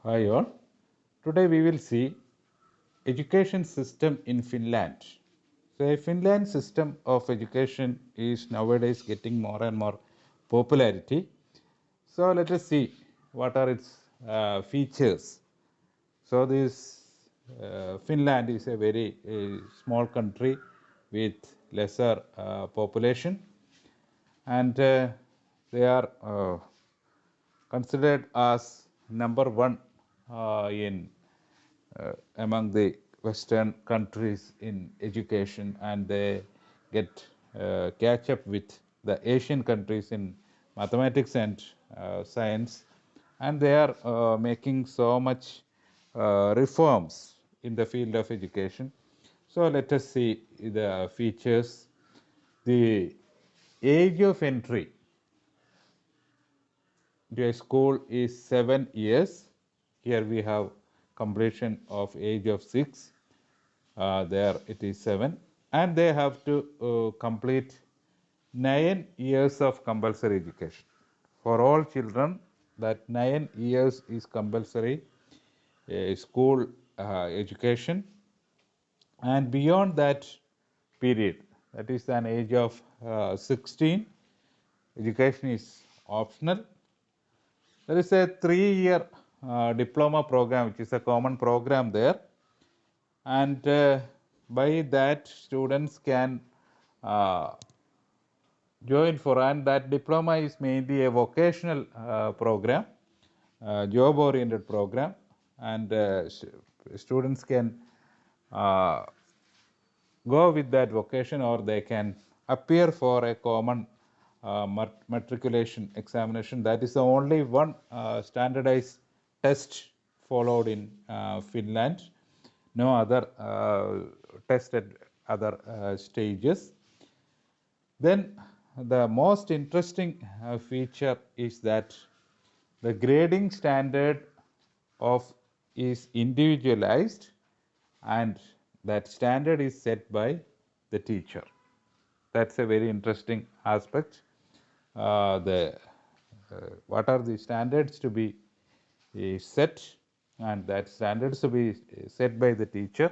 Hi all. Today we will see education system in Finland. So a Finland system of education is nowadays getting more and more popularity. So let us see what are its features. So this Finland is a very small country with lesser population, and they are considered as number one in among the Western countries in education, and they get catch up with the Asian countries in mathematics and science, and they are making so much reforms in the field of education. So let us see the features. The age of entry to a school is 7 years. Here we have completion of age of 6. There it is 7, and they have to complete 9 years of compulsory education for all children. That 9 years is compulsory school education, and beyond that period, that is an age of 16, education is optional. There is a 3-year diploma program, which is a common program there, and by that students can uh, join for, and that diploma is mainly a vocational program, job oriented program, and students can uh, go with that vocation, or they can appear for a common matriculation examination. That is the only one standardized test followed in Finland. No other test at other stages. Then the most interesting feature is that the grading standard of is individualized, and that standard is set by the teacher. That's a very interesting aspect. What are the standards to be set, and that standards to be set by the teacher,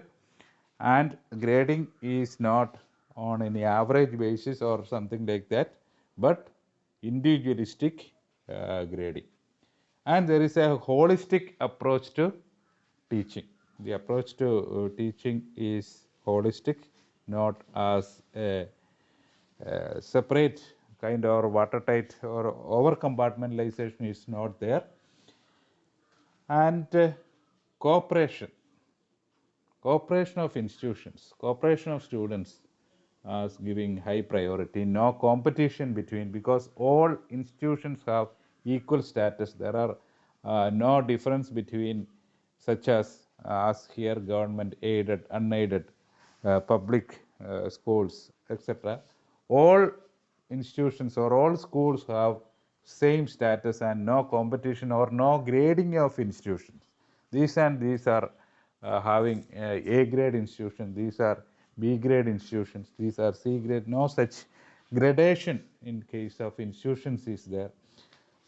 and grading is not on any average basis or something like that, but individualistic grading. And there is a holistic approach to teaching. The approach to teaching is holistic, not as a separate kind or watertight or over compartmentalization is not there. And cooperation of institutions, cooperation of students as giving high priority, no competition between, because all institutions have equal status. There are no difference between, such as here government aided, unaided, public schools, etc. All institutions or all schools have same status, and no competition or no grading of institutions. These are having A grade institutions, these are B grade institutions, these are C grade. No such gradation in case of institutions is there.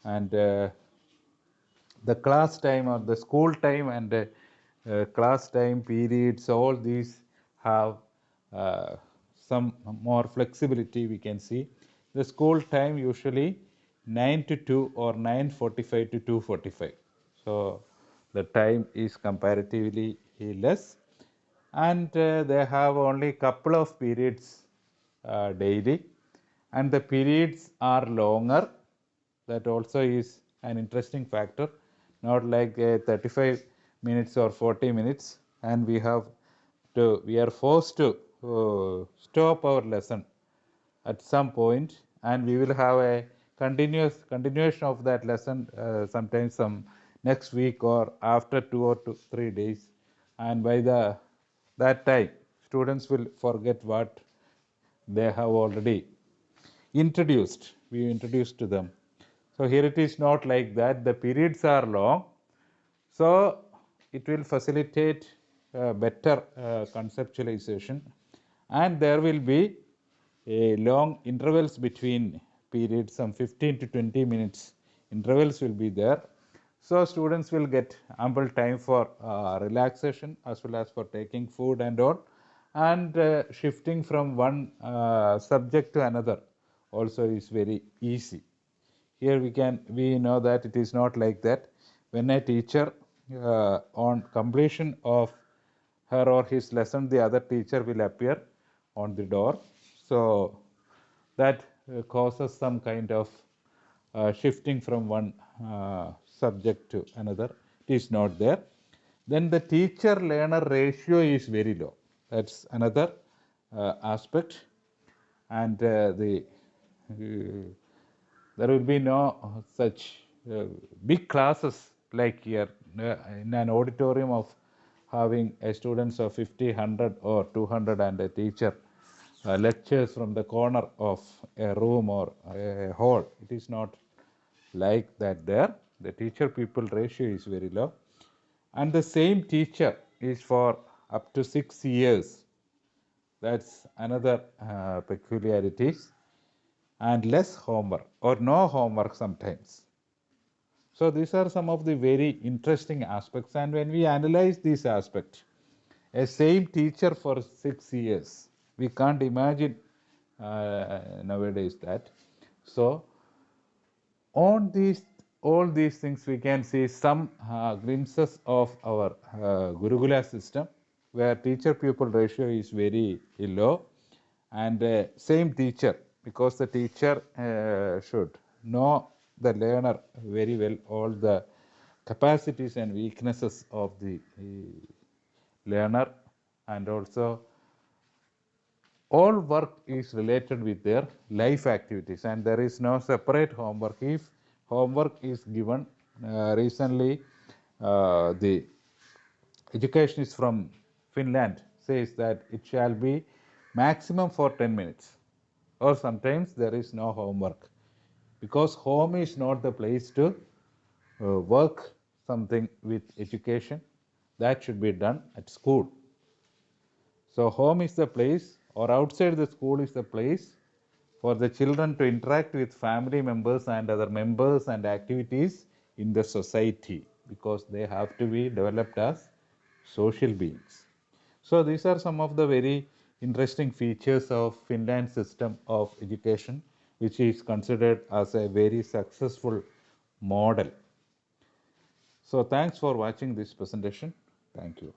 And the class time or the school time and class time periods, all these have some more flexibility, we can see. The school time usually 9 to 2 or 9:45 to 2:45. So the time is comparatively less, and they have only couple of periods daily, and the periods are longer. That also is an interesting factor, not like 35 minutes or 40 minutes, and we are forced to stop our lesson at some point, and we will have a continuation of that lesson sometimes some next week or after 2 or 3 days, and by that time students will forget what they have already we introduced to them. So here it is not like that, the periods are long, so it will facilitate better conceptualization, and there will be a long intervals between periods, some 15 to 20 minutes intervals will be there. So students will get ample time for relaxation as well as for taking food and all, and shifting from one subject to another also is very easy. Here we know that it is not like that. When a teacher on completion of her or his lesson, the other teacher will appear on the door. So that causes some kind of shifting from one subject to another. It is not there. Then the teacher learner ratio is very low. That's another aspect. And there will be no such big classes like here in an auditorium of having a students of 50, 100 or 200 and a teacher lectures from the corner of a room or a hall. It is not like that there. The teacher people ratio is very low, and the same teacher is for up to 6 years. That's another peculiarities. And less homework or no homework sometimes. So these are some of the very interesting aspects, and when we analyze these aspects, a same teacher for 6 years, we can't imagine nowadays that. So on these all these things we can see some glimpses of our Gurukula system, where teacher pupil ratio is very low, and same teacher, because the teacher should know the learner very well, all the capacities and weaknesses of the learner, and also all work is related with their life activities, and there is no separate homework. If homework is given, recently the education is from Finland says that it shall be maximum for 10 minutes, or sometimes there is no homework, because home is not the place to work something with education. That should be done at school. So home is the place, or outside the school is the place for the children to interact with family members and other members and activities in the society, because they have to be developed as social beings. So these are some of the very interesting features of Finland's system of education, which is considered as a very successful model. So thanks for watching this presentation. Thank you.